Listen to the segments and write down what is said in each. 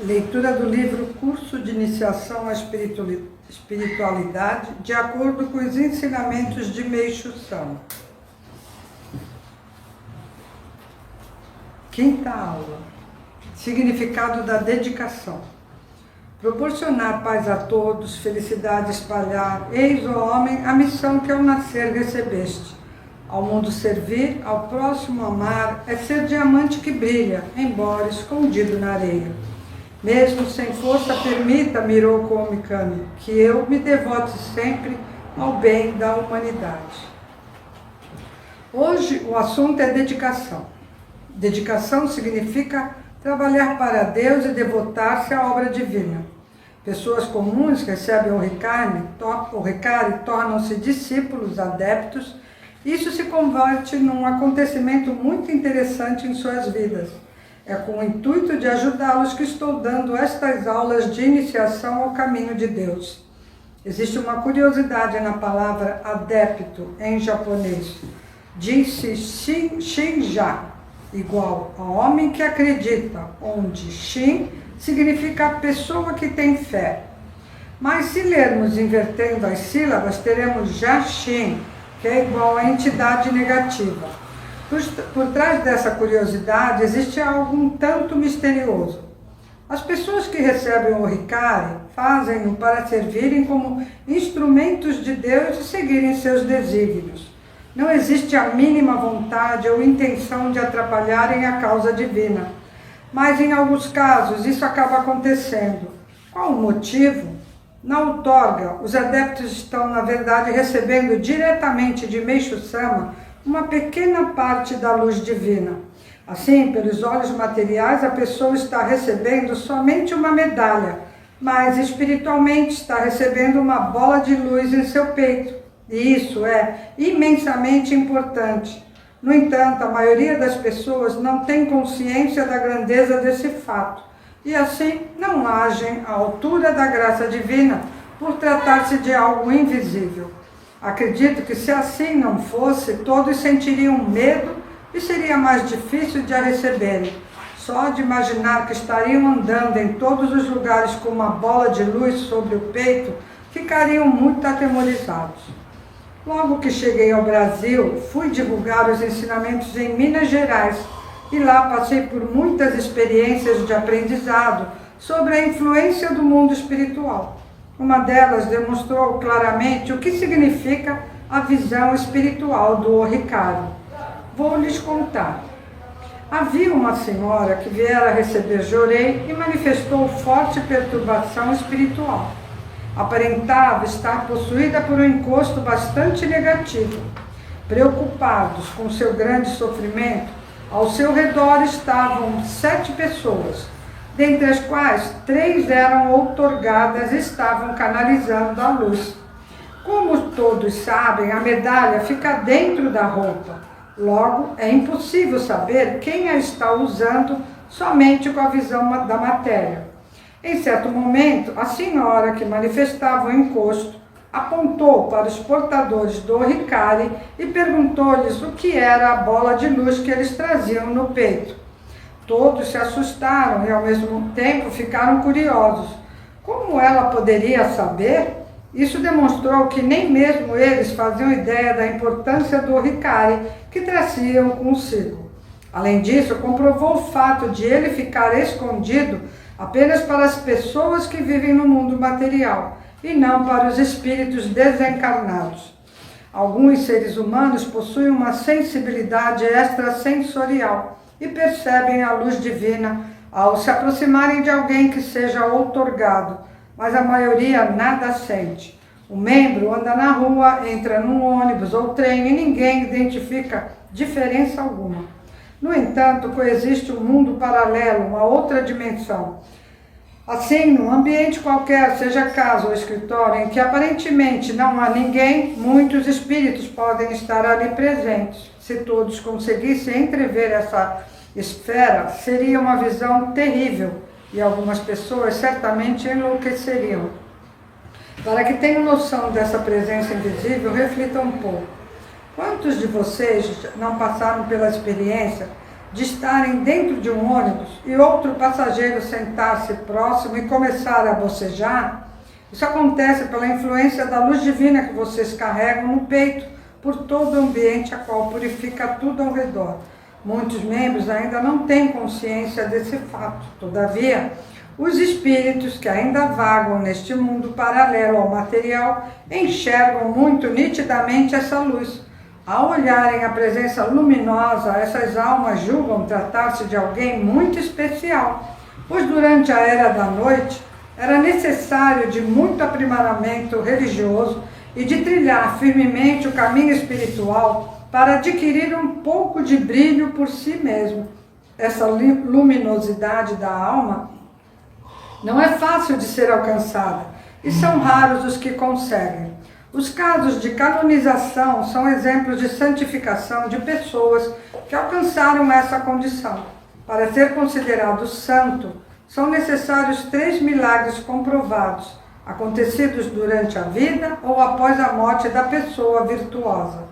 Leitura do livro Curso de Iniciação à Espiritualidade, de acordo com os ensinamentos de Meixo Sama. Quinta aula. Significado da dedicação. Proporcionar paz a todos, felicidade espalhar, eis, ó homem, a missão que ao nascer recebeste. Ao mundo servir, ao próximo amar, é ser diamante que brilha, embora escondido na areia. Mesmo sem força, permita, Miroko Omikami, que eu me devote sempre ao bem da humanidade. Hoje o assunto é dedicação. Dedicação significa trabalhar para Deus e devotar-se à obra divina. Pessoas comuns recebem o Hikari, tornam-se discípulos, adeptos. Isso se converte num acontecimento muito interessante em suas vidas. É com o intuito de ajudá-los que estou dando estas aulas de iniciação ao caminho de Deus. Existe uma curiosidade na palavra adepto em japonês. Diz-se shinja, igual a homem que acredita, onde shin significa a pessoa que tem fé. Mas se lermos invertendo as sílabas, teremos jashin, que é igual a entidade negativa. Por trás dessa curiosidade existe algo um tanto misterioso. As pessoas que recebem o Hikari fazem-no para servirem como instrumentos de Deus e seguirem seus desígnios. Não existe a mínima vontade ou intenção de atrapalharem a causa divina. Mas em alguns casos isso acaba acontecendo. Qual o motivo? Na outorga, os adeptos estão, na verdade, recebendo diretamente de Meixo Sama uma pequena parte da luz divina. Assim, pelos olhos materiais, a pessoa está recebendo somente uma medalha, mas espiritualmente está recebendo uma bola de luz em seu peito. E isso é imensamente importante. No entanto, a maioria das pessoas não tem consciência da grandeza desse fato e assim não agem à altura da graça divina por tratar-se de algo invisível. Acredito que se assim não fosse, todos sentiriam medo e seria mais difícil de a receberem. Só de imaginar que estariam andando em todos os lugares com uma bola de luz sobre o peito, ficariam muito atemorizados. Logo que cheguei ao Brasil, fui divulgar os ensinamentos em Minas Gerais e lá passei por muitas experiências de aprendizado sobre a influência do mundo espiritual. Uma delas demonstrou claramente o que significa a visão espiritual do Hikari. Vou lhes contar. Havia uma senhora que viera receber Jorei e manifestou forte perturbação espiritual. Aparentava estar possuída por um encosto bastante negativo. Preocupados com seu grande sofrimento, ao seu redor estavam 7 pessoas, dentre as quais 3 eram outorgadas e estavam canalizando a luz. Como todos sabem, a medalha fica dentro da roupa. Logo, é impossível saber quem a está usando somente com a visão da matéria. Em certo momento, a senhora que manifestava o encosto apontou para os portadores do Hikari e perguntou-lhes o que era a bola de luz que eles traziam no peito. Todos se assustaram e, ao mesmo tempo, ficaram curiosos. Como ela poderia saber? Isso demonstrou que nem mesmo eles faziam ideia da importância do Hikari que traziam consigo. Além disso, comprovou o fato de ele ficar escondido apenas para as pessoas que vivem no mundo material e não para os espíritos desencarnados. Alguns seres humanos possuem uma sensibilidade extrasensorial e percebem a luz divina ao se aproximarem de alguém que seja outorgado, mas a maioria nada sente. O membro anda na rua, entra num ônibus ou trem e ninguém identifica diferença alguma. No entanto, coexiste um mundo paralelo, uma outra dimensão. Assim, num ambiente qualquer, seja casa ou escritório, em que aparentemente não há ninguém, muitos espíritos podem estar ali presentes. Se todos conseguissem entrever essa esfera, seria uma visão terrível e algumas pessoas certamente enlouqueceriam. Para que tenham noção dessa presença invisível, reflitam um pouco. Quantos de vocês não passaram pela experiência de estarem dentro de um ônibus e outro passageiro sentar-se próximo e começar a bocejar, isso acontece pela influência da luz divina que vocês carregam no peito, por todo o ambiente a qual purifica tudo ao redor. Muitos membros ainda não têm consciência desse fato. Todavia, os espíritos que ainda vagam neste mundo paralelo ao material enxergam muito nitidamente essa luz. Ao olharem a presença luminosa, essas almas julgam tratar-se de alguém muito especial, pois durante a era da noite era necessário de muito aprimoramento religioso e de trilhar firmemente o caminho espiritual para adquirir um pouco de brilho por si mesmo. Essa luminosidade da alma não é fácil de ser alcançada e são raros os que conseguem. Os casos de canonização são exemplos de santificação de pessoas que alcançaram essa condição. Para ser considerado santo, são necessários 3 milagres comprovados, acontecidos durante a vida ou após a morte da pessoa virtuosa.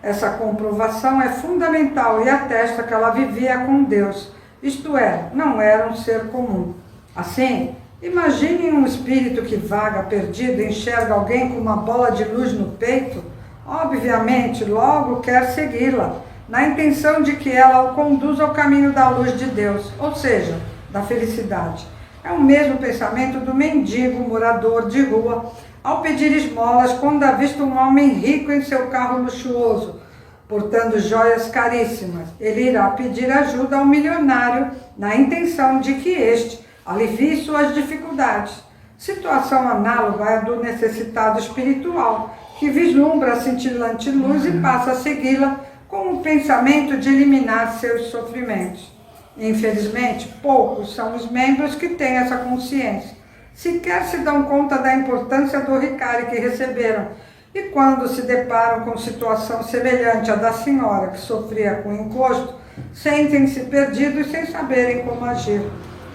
Essa comprovação é fundamental e atesta que ela vivia com Deus, isto é, não era um ser comum. Assim, imaginem um espírito que vaga perdido e enxerga alguém com uma bola de luz no peito. Obviamente, logo quer segui-la, na intenção de que ela o conduza ao caminho da luz de Deus, ou seja, da felicidade. É o mesmo pensamento do mendigo morador de rua ao pedir esmolas quando avista um homem rico em seu carro luxuoso, portando joias caríssimas. Ele irá pedir ajuda ao milionário na intenção de que este alivie suas dificuldades. Situação análoga à do necessitado espiritual, que vislumbra a cintilante luz e passa a segui-la com o pensamento de eliminar seus sofrimentos. Infelizmente, poucos são os membros que têm essa consciência. Sequer se dão conta da importância do Hikari que receberam, e quando se deparam com situação semelhante à da senhora que sofria com encosto, sentem-se perdidos sem saberem como agir.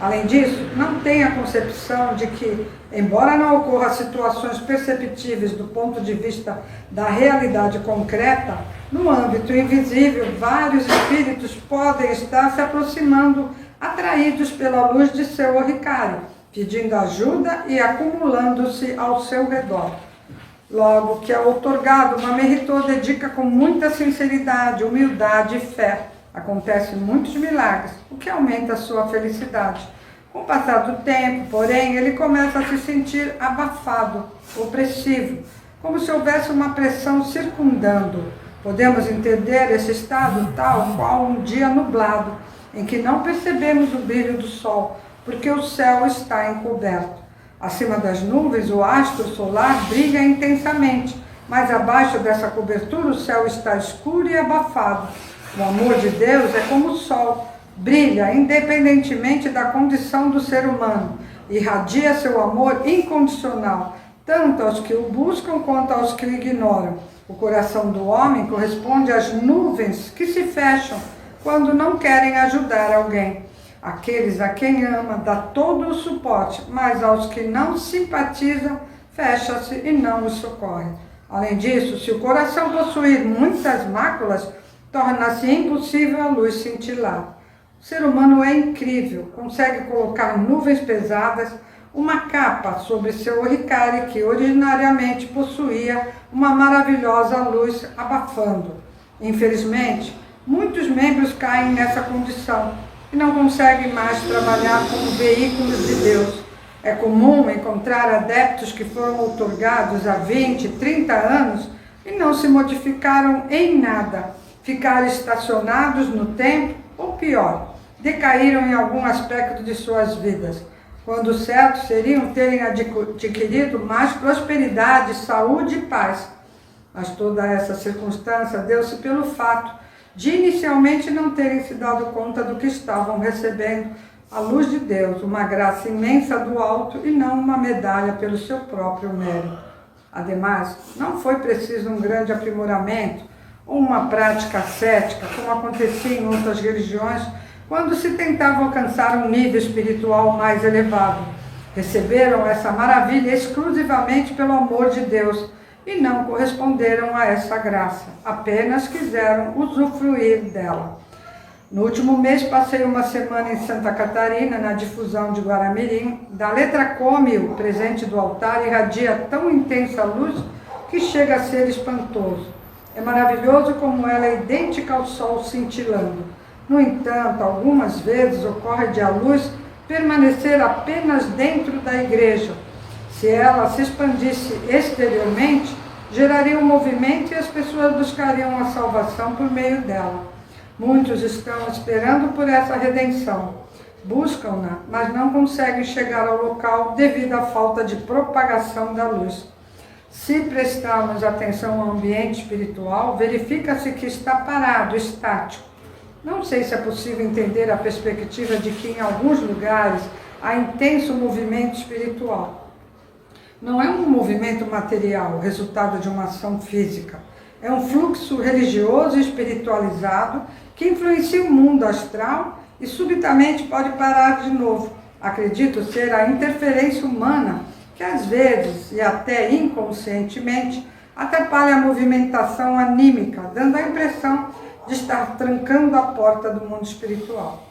Além disso, não têm a concepção de que, embora não ocorram situações perceptíveis do ponto de vista da realidade concreta, no âmbito invisível, vários espíritos podem estar se aproximando, atraídos pela luz de seu Hikari, pedindo ajuda e acumulando-se ao seu redor. Logo que é outorgado, uma Meritô dedica com muita sinceridade, humildade e fé. Acontecem muitos milagres, o que aumenta a sua felicidade. Com o passar do tempo, porém, ele começa a se sentir abafado, opressivo, como se houvesse uma pressão circundando. Podemos entender esse estado tal qual um dia nublado, em que não percebemos o brilho do sol, porque o céu está encoberto. Acima das nuvens, o astro solar brilha intensamente, mas abaixo dessa cobertura o céu está escuro e abafado. O amor de Deus é como o sol, brilha independentemente da condição do ser humano, irradia seu amor incondicional, tanto aos que o buscam quanto aos que o ignoram. O coração do homem corresponde às nuvens que se fecham quando não querem ajudar alguém. Aqueles a quem ama dá todo o suporte, mas aos que não simpatizam, fecha-se e não os socorre. Além disso, se o coração possuir muitas máculas, torna-se impossível a luz cintilar. O ser humano é incrível, consegue colocar nuvens pesadas, uma capa sobre seu Hikari que originariamente possuía uma maravilhosa luz abafando. Infelizmente, muitos membros caem nessa condição e não conseguem mais trabalhar como veículos de Deus. É comum encontrar adeptos que foram outorgados há 20, 30 anos e não se modificaram em nada, ficaram estacionados no tempo ou pior, decaíram em algum aspecto de suas vidas, quando o certo seriam terem adquirido mais prosperidade, saúde e paz. Mas toda essa circunstância deu-se pelo fato de inicialmente não terem se dado conta do que estavam recebendo a luz de Deus, uma graça imensa do alto e não uma medalha pelo seu próprio mérito. Ademais, não foi preciso um grande aprimoramento ou uma prática ascética, como acontecia em outras religiões, quando se tentava alcançar um nível espiritual mais elevado. Receberam essa maravilha exclusivamente pelo amor de Deus e não corresponderam a essa graça, apenas quiseram usufruir dela. No último mês passei uma semana em Santa Catarina, na difusão de Guaramirim. Da letra cômio, presente do altar, irradia tão intensa luz que chega a ser espantoso. É maravilhoso como ela é idêntica ao sol cintilando. No entanto, algumas vezes ocorre de a luz permanecer apenas dentro da igreja. Se ela se expandisse exteriormente, geraria um movimento e as pessoas buscariam a salvação por meio dela. Muitos estão esperando por essa redenção. Buscam-na, mas não conseguem chegar ao local devido à falta de propagação da luz. Se prestarmos atenção ao ambiente espiritual, verifica-se que está parado, estático. Não sei se é possível entender a perspectiva de que em alguns lugares há intenso movimento espiritual. Não é um movimento material, resultado de uma ação física. É um fluxo religioso e espiritualizado que influencia o mundo astral e subitamente pode parar de novo. Acredito ser a interferência humana que às vezes, e até inconscientemente, atrapalha a movimentação anímica, dando a impressão de estar trancando a porta do mundo espiritual.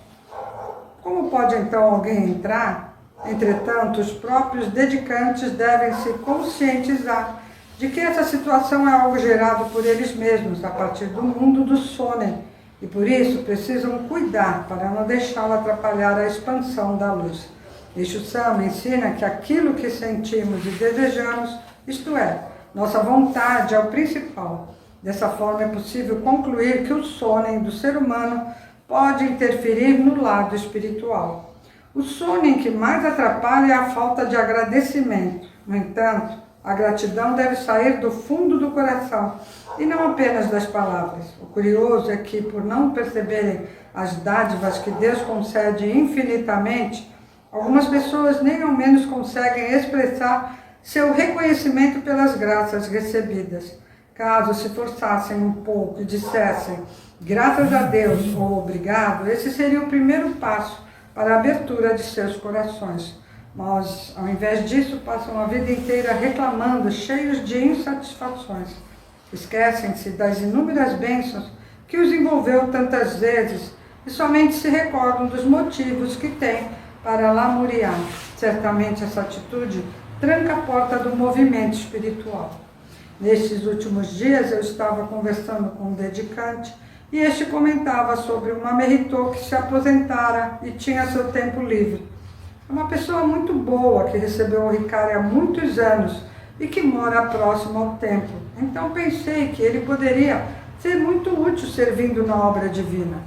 Como pode então alguém entrar? Entretanto, os próprios dedicantes devem se conscientizar de que essa situação é algo gerado por eles mesmos, a partir do mundo do sonen, e por isso precisam cuidar para não deixá-la atrapalhar a expansão da luz. Exu Sama ensina que aquilo que sentimos e desejamos, isto é, nossa vontade é o principal. Dessa forma é possível concluir que o sonen do ser humano pode interferir no lado espiritual. O sonen que mais atrapalha é a falta de agradecimento. No entanto, a gratidão deve sair do fundo do coração e não apenas das palavras. O curioso é que, por não perceberem as dádivas que Deus concede infinitamente, algumas pessoas nem ao menos conseguem expressar seu reconhecimento pelas graças recebidas. Caso se forçassem um pouco e dissessem graças a Deus ou obrigado, esse seria o primeiro passo para a abertura de seus corações. Mas, ao invés disso, passam a vida inteira reclamando, cheios de insatisfações. Esquecem-se das inúmeras bênçãos que os envolveu tantas vezes e somente se recordam dos motivos que têm para lamuriar. Certamente essa atitude tranca a porta do movimento espiritual. Nestes últimos dias eu estava conversando com um dedicante e este comentava sobre uma meritô que se aposentara e tinha seu tempo livre. É uma pessoa muito boa que recebeu o Ricari há muitos anos e que mora próximo ao templo. Então pensei que ele poderia ser muito útil servindo na obra divina.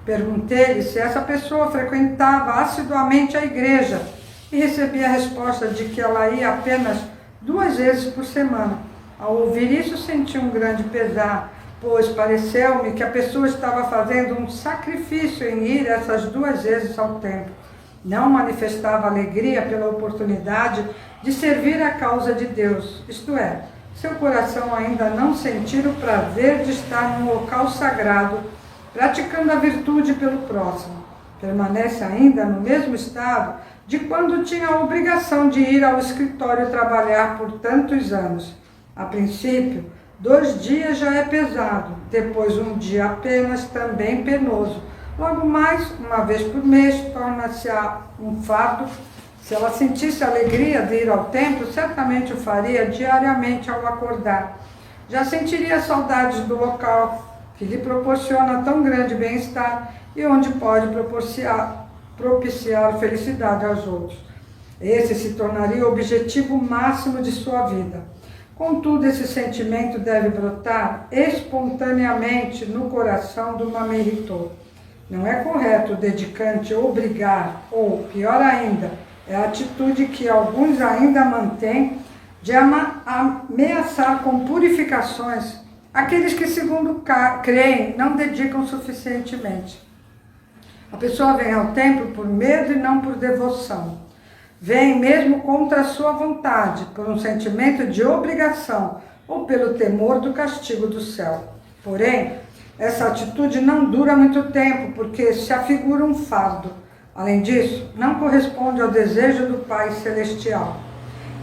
Perguntei-lhe se essa pessoa frequentava assiduamente a igreja e recebi a resposta de que ela ia apenas 2 vezes por semana. Ao ouvir isso, senti um grande pesar, pois pareceu-me que a pessoa estava fazendo um sacrifício em ir essas 2 vezes ao templo. Não manifestava alegria pela oportunidade de servir a causa de Deus, isto é, seu coração ainda não sentir o prazer de estar num local sagrado, praticando a virtude pelo próximo. Permanece ainda no mesmo estado de quando tinha a obrigação de ir ao escritório trabalhar por tantos anos. A princípio, 2 dias já é pesado, depois 1 dia apenas também penoso. Logo mais, 1 vez por mês, torna-se um fardo. Se ela sentisse a alegria de ir ao templo, certamente o faria diariamente ao acordar. Já sentiria saudades do local que lhe proporciona tão grande bem-estar e onde pode propiciar felicidade aos outros. Esse se tornaria o objetivo máximo de sua vida. Contudo, esse sentimento deve brotar espontaneamente no coração do Mameritô. Não é correto o dedicante obrigar, ou, pior ainda, é a atitude que alguns ainda mantêm de ameaçar com purificações aqueles que, segundo creem, não dedicam suficientemente. A pessoa vem ao templo por medo e não por devoção. Vem mesmo contra a sua vontade, por um sentimento de obrigação ou pelo temor do castigo do céu. Porém, essa atitude não dura muito tempo, porque se afigura um fardo. Além disso, não corresponde ao desejo do Pai Celestial.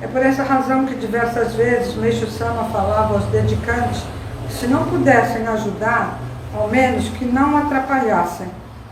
É por essa razão que diversas vezes o Meixo Sama falava aos dedicantes que, se não pudessem ajudar, ao menos que não atrapalhassem.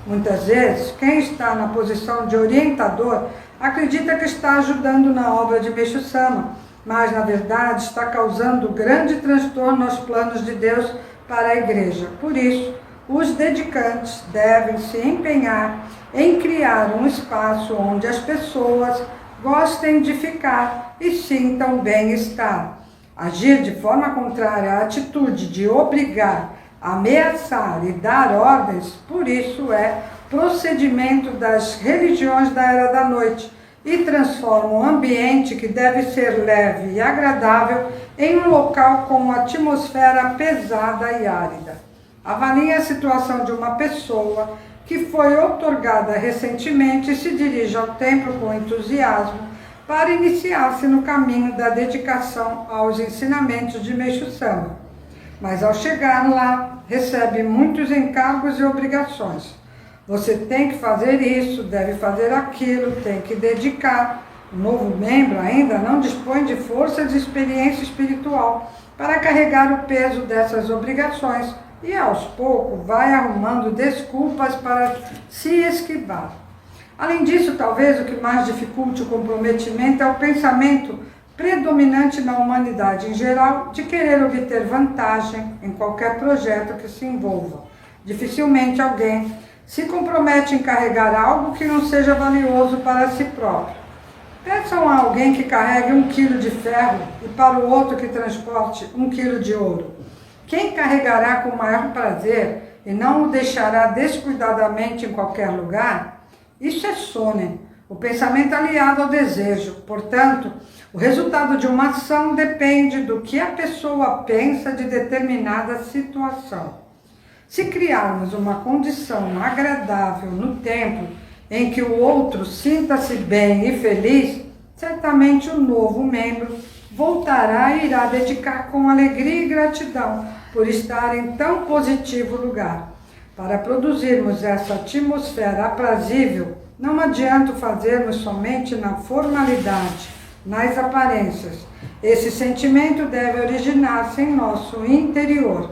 Muitas vezes, quem está na posição de orientador acredita que está ajudando na obra de Meixo Sama, mas na verdade está causando grande transtorno aos planos de Deus para a igreja. Por isso, os dedicantes devem se empenhar em criar um espaço onde as pessoas gostem de ficar e sintam bem-estar. Agir de forma contrária à atitude de obrigar, ameaçar e dar ordens, por isso é procedimento das religiões da Era da Noite e transforma um ambiente que deve ser leve e agradável em um local com uma atmosfera pesada e árida. Avalie a situação de uma pessoa que foi outorgada recentemente e se dirige ao templo com entusiasmo para iniciar-se no caminho da dedicação aos ensinamentos de Meixo Sama. Mas ao chegar lá, recebe muitos encargos e obrigações. Você tem que fazer isso, deve fazer aquilo, tem que dedicar. O novo membro ainda não dispõe de forças e experiência espiritual para carregar o peso dessas obrigações e aos poucos vai arrumando desculpas para se esquivar. Além disso, talvez o que mais dificulte o comprometimento é o pensamento predominante na humanidade em geral de querer obter vantagem em qualquer projeto que se envolva. Dificilmente alguém se compromete em carregar algo que não seja valioso para si próprio. Peçam a alguém que carregue 1 quilo de ferro e para o outro que transporte 1 quilo de ouro. Quem carregará com maior prazer e não o deixará descuidadamente em qualquer lugar? Isso é sonen, o pensamento aliado ao desejo. Portanto, o resultado de uma ação depende do que a pessoa pensa de determinada situação. Se criarmos uma condição agradável no tempo em que o outro sinta-se bem e feliz, certamente o novo membro voltará e irá dedicar com alegria e gratidão por estar em tão positivo lugar. Para produzirmos essa atmosfera aprazível, não adianta fazermos somente na formalidade, nas aparências. Esse sentimento deve originar-se em nosso interior.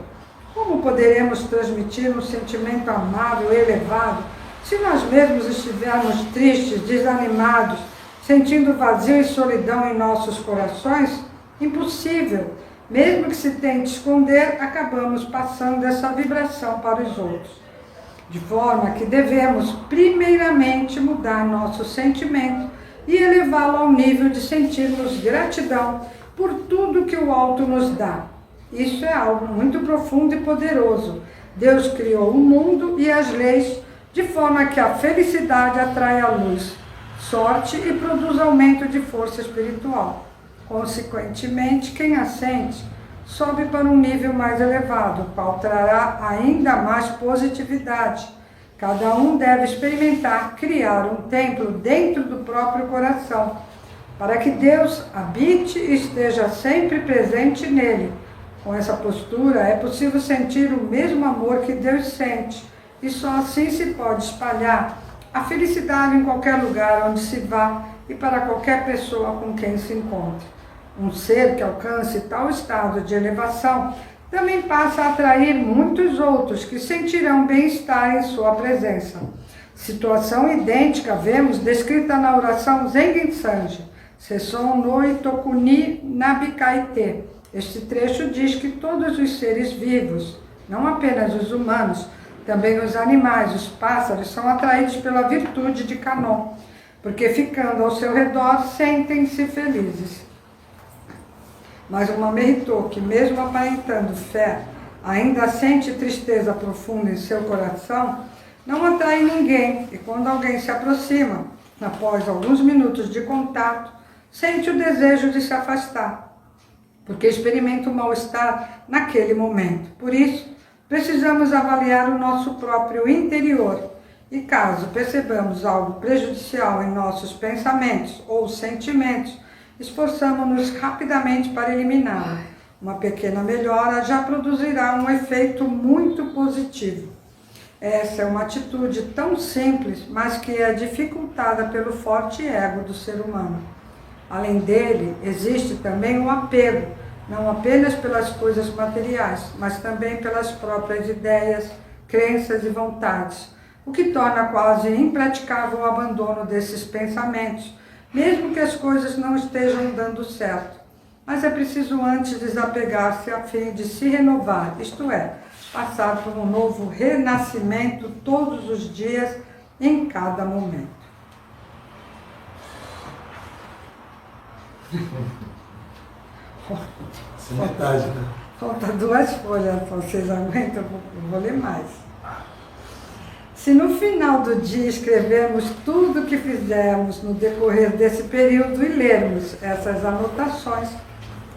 Como poderemos transmitir um sentimento amável e elevado se nós mesmos estivermos tristes, desanimados, sentindo vazio e solidão em nossos corações? Impossível. Mesmo que se tente esconder, acabamos passando essa vibração para os outros. De forma que devemos primeiramente mudar nosso sentimento e elevá-lo ao nível de sentirmos gratidão por tudo que o alto nos dá. Isso é algo muito profundo e poderoso. Deus criou o mundo e as leis de forma que a felicidade atrai a luz, sorte e produz aumento de força espiritual. Consequentemente, quem a sente sobe para um nível mais elevado, o qual trará ainda mais positividade. Cada um deve experimentar criar um templo dentro do próprio coração, para que Deus habite e esteja sempre presente nele. Com essa postura, é possível sentir o mesmo amor que Deus sente, e só assim se pode espalhar a felicidade em qualquer lugar onde se vá e para qualquer pessoa com quem se encontre. Um ser que alcance tal estado de elevação também passa a atrair muitos outros que sentirão bem-estar em sua presença. Situação idêntica vemos descrita na oração Zengen Sanji, Sesson no Itokuni Nabikaite. Este trecho diz que todos os seres vivos, não apenas os humanos, também os animais, os pássaros, são atraídos pela virtude de Kanon, porque ficando ao seu redor sentem-se felizes. Mas uma Merritô, que mesmo aparentando fé, ainda sente tristeza profunda em seu coração, não atrai ninguém, e quando alguém se aproxima, após alguns minutos de contato, sente o desejo de se afastar, porque experimenta o mal-estar naquele momento. Por isso, precisamos avaliar o nosso próprio interior, e caso percebamos algo prejudicial em nossos pensamentos ou sentimentos, esforçamos-nos rapidamente para eliminá-lo. Uma pequena melhora já produzirá um efeito muito positivo. Essa é uma atitude tão simples, mas que é dificultada pelo forte ego do ser humano. Além dele, existe também o apego, não apenas pelas coisas materiais, mas também pelas próprias ideias, crenças e vontades. o que torna quase impraticável o abandono desses pensamentos, mesmo que as coisas não estejam dando certo. Mas é preciso antes desapegar-se a fim de se renovar, isto é, passar por um novo renascimento todos os dias, em cada momento. Metade, né? Falta 2 folhas, vocês aguentam? Vou ler mais. Se no final do dia escrevermos tudo o que fizemos no decorrer desse período e lermos essas anotações,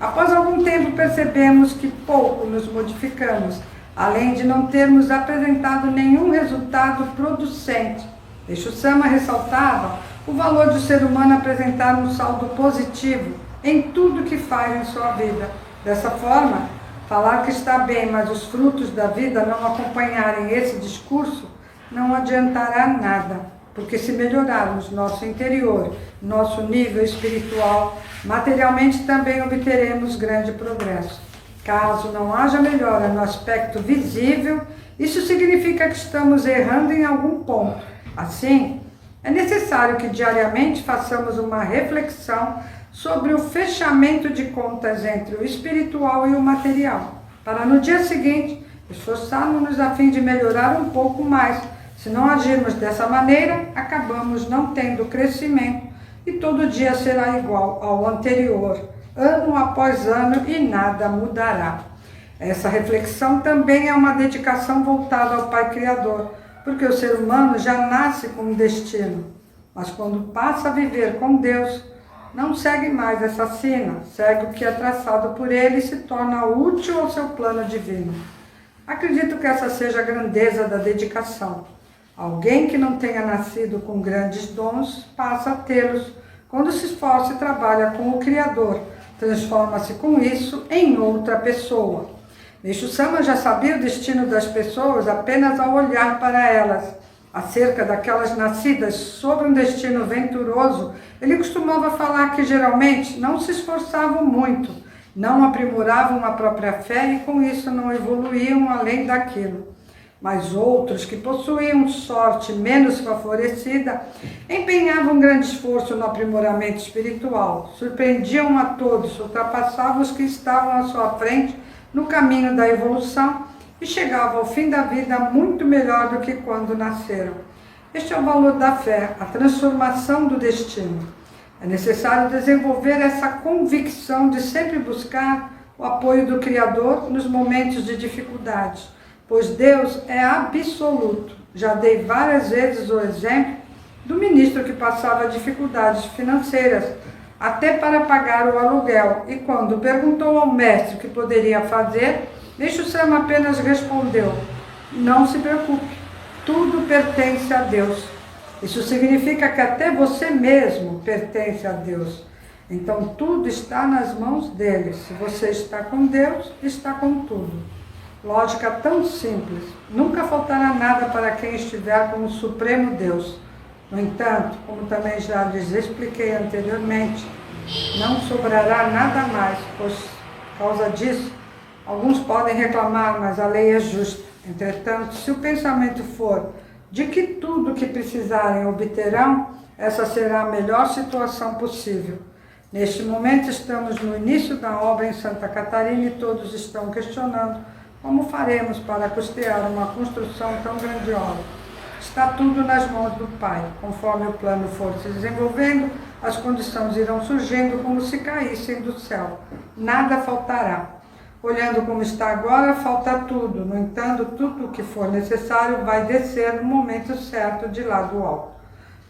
após algum tempo percebemos que pouco nos modificamos, além de não termos apresentado nenhum resultado producente. Exu Sama ressaltava o valor do ser humano apresentar um saldo positivo em tudo que faz em sua vida. Dessa forma, falar que está bem, mas os frutos da vida não acompanharem esse discurso, não adiantará nada, porque se melhorarmos nosso interior, nosso nível espiritual, materialmente também obteremos grande progresso. Caso não haja melhora no aspecto visível, isso significa que estamos errando em algum ponto. Assim, é necessário que diariamente façamos uma reflexão sobre o fechamento de contas entre o espiritual e o material, para no dia seguinte esforçarmos-nos a fim de melhorar um pouco mais. Se não agirmos dessa maneira, acabamos não tendo crescimento e todo dia será igual ao anterior, ano após ano, e nada mudará. Essa reflexão também é uma dedicação voltada ao Pai Criador, porque o ser humano já nasce com um destino, mas quando passa a viver com Deus, não segue mais essa sina, segue o que é traçado por Ele e se torna útil ao seu plano divino. Acredito que essa seja a grandeza da dedicação. Alguém que não tenha nascido com grandes dons passa a tê-los quando se esforça e trabalha com o Criador, transforma-se com isso em outra pessoa. Exu Sama já sabia o destino das pessoas apenas ao olhar para elas. Acerca daquelas nascidas sobre um destino venturoso, ele costumava falar que geralmente não se esforçavam muito, não aprimoravam a própria fé e com isso não evoluíam além daquilo. Mas outros que possuíam sorte menos favorecida empenhavam grande esforço no aprimoramento espiritual, surpreendiam a todos, ultrapassavam os que estavam à sua frente no caminho da evolução e chegavam ao fim da vida muito melhor do que quando nasceram. Este é o valor da fé, a transformação do destino. É necessário desenvolver essa convicção de sempre buscar o apoio do Criador nos momentos de dificuldade, pois Deus é absoluto. Já dei várias vezes o exemplo do ministro que passava dificuldades financeiras, até para pagar o aluguel, e quando perguntou ao mestre o que poderia fazer, Exu Sama apenas respondeu: não se preocupe, tudo pertence a Deus. Isso significa que até você mesmo pertence a Deus. Então tudo está nas mãos dele. Se você está com Deus, está com tudo. Lógica tão simples. Nunca faltará nada para quem estiver com o Supremo Deus. No entanto, como também já lhes expliquei anteriormente, não sobrará nada mais, pois, por causa disso, alguns podem reclamar, mas a lei é justa. Entretanto, se o pensamento for de que tudo o que precisarem obterão, essa será a melhor situação possível. Neste momento estamos no início da obra em Santa Catarina e todos estão questionando como faremos para custear uma construção tão grandiosa. Está tudo nas mãos do Pai. Conforme o plano for se desenvolvendo, as condições irão surgindo como se caíssem do céu. Nada faltará. Olhando como está agora, falta tudo. No entanto, tudo o que for necessário vai descer no momento certo de lá do alto.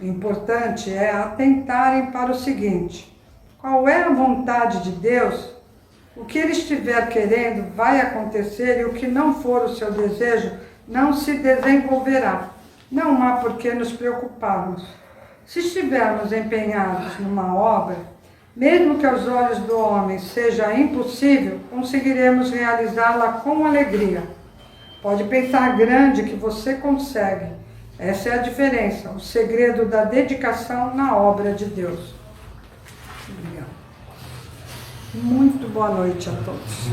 O importante é atentarem para o seguinte: qual é a vontade de Deus? O que Ele estiver querendo vai acontecer e o que não for o seu desejo não se desenvolverá. Não há por que nos preocuparmos. Se estivermos empenhados numa obra, mesmo que aos olhos do homem seja impossível, conseguiremos realizá-la com alegria. Pode pensar grande que você consegue. Essa é a diferença, o segredo da dedicação na obra de Deus. Obrigada. Muito boa noite a todos.